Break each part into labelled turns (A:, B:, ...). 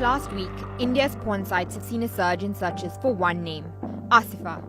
A: last week, India's porn sites have seen a surge in searches for one name, Asifa.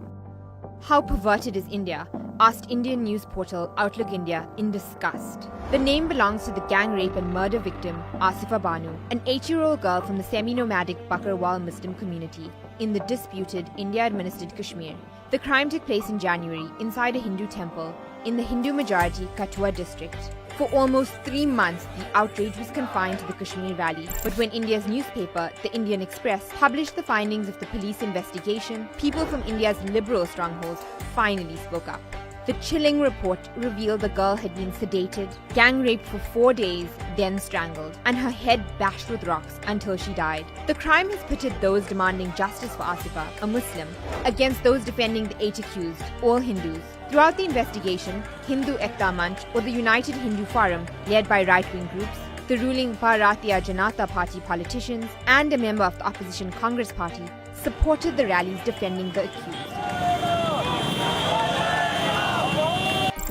A: How perverted is India? Asked Indian news portal Outlook India in disgust. The name belongs to the gang rape and murder victim, Asifa Banu, an 8-year-old girl from the semi-nomadic Bakarwal Muslim community in the disputed India-administered Kashmir. The crime took place in January inside a Hindu temple in the Hindu-majority Kathua district. For almost 3 months, the outrage was confined to the Kashmir Valley. But when India's newspaper, the Indian Express, published the findings of the police investigation, people from India's liberal strongholds finally spoke up. The chilling report revealed the girl had been sedated, gang raped for 4 days, then strangled, and her head bashed with rocks until she died. The crime has pitted those demanding justice for Asifa, a Muslim, against those defending the 8 accused, all Hindus. Throughout the investigation, Hindu Ekta Manch, or the United Hindu Forum, led by right-wing groups, the ruling Bharatiya Janata Party politicians, and a member of the opposition Congress Party, supported the rallies defending the accused.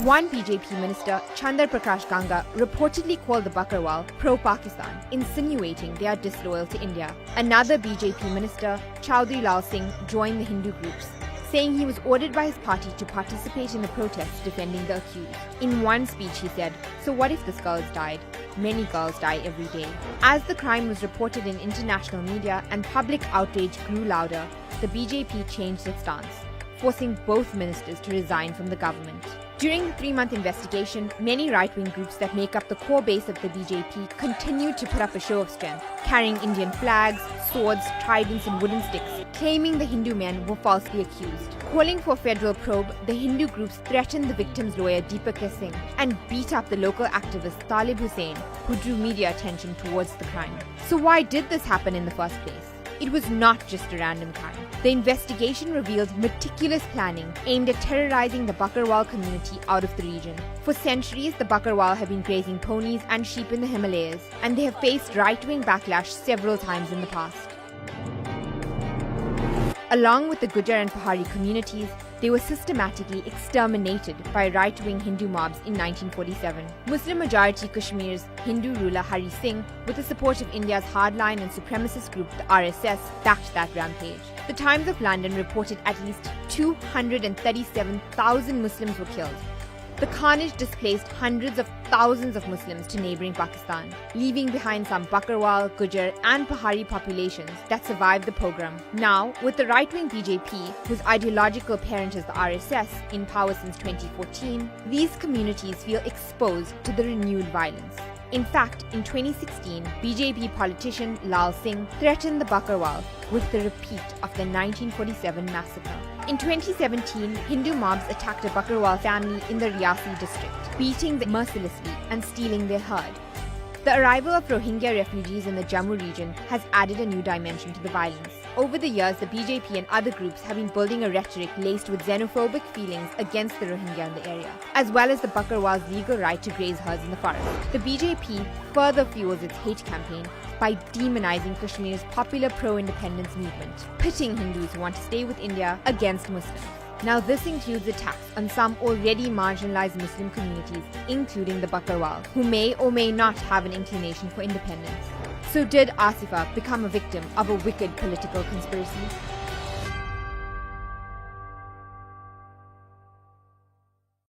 A: One BJP minister, Chandar Prakash Ganga, reportedly called the Bakarwal pro-Pakistan, insinuating they are disloyal to India. Another BJP minister, Chaudhry Lal Singh, joined the Hindu groups, saying he was ordered by his party to participate in the protests defending the accused. In one speech he said, "So what if this girl has died? Many girls die every day." As the crime was reported in international media and public outrage grew louder, the BJP changed its stance, forcing both ministers to resign from the government. During the 3-month investigation, many right-wing groups that make up the core base of the BJP continued to put up a show of strength, carrying Indian flags, swords, tridents and wooden sticks, claiming the Hindu men were falsely accused. Calling for a federal probe, the Hindu groups threatened the victim's lawyer Deepak Singh and beat up the local activist Talib Hussain, who drew media attention towards the crime. So why did this happen in the first place? It was not just a random crime. The investigation revealed meticulous planning aimed at terrorizing the Bakarwal community out of the region. For centuries, the Bakarwal have been grazing ponies and sheep in the Himalayas, and they have faced right-wing backlash several times in the past. Along with the Gujar and Pahari communities, they were systematically exterminated by right-wing Hindu mobs in 1947. Muslim-majority Kashmir's Hindu ruler Hari Singh, with the support of India's hardline and supremacist group the RSS, backed that rampage. The Times of London reported at least 237,000 Muslims were killed. The carnage displaced hundreds of thousands of Muslims to neighbouring Pakistan, leaving behind some Bakarwal, Gujar and Pahari populations that survived the pogrom. Now, with the right-wing BJP, whose ideological parent is the RSS, in power since 2014, these communities feel exposed to the renewed violence. In fact, in 2016, BJP politician Lal Singh threatened the Bakarwal with the repeat of the 1947 massacre. In 2017, Hindu mobs attacked a Bakarwal family in the Riyasi district, beating them mercilessly and stealing their herd. The arrival of Rohingya refugees in the Jammu region has added a new dimension to the violence. Over the years, the BJP and other groups have been building a rhetoric laced with xenophobic feelings against the Rohingya in the area, as well as the Bakarwal's legal right to graze herds in the forest. The BJP further fuels its hate campaign by demonizing Kashmir's popular pro-independence movement, pitting Hindus who want to stay with India against Muslims. Now this includes attacks on some already marginalized Muslim communities, including the Bakarwal, who may or may not have an inclination for independence. So did Asifa become a victim of a wicked political conspiracy?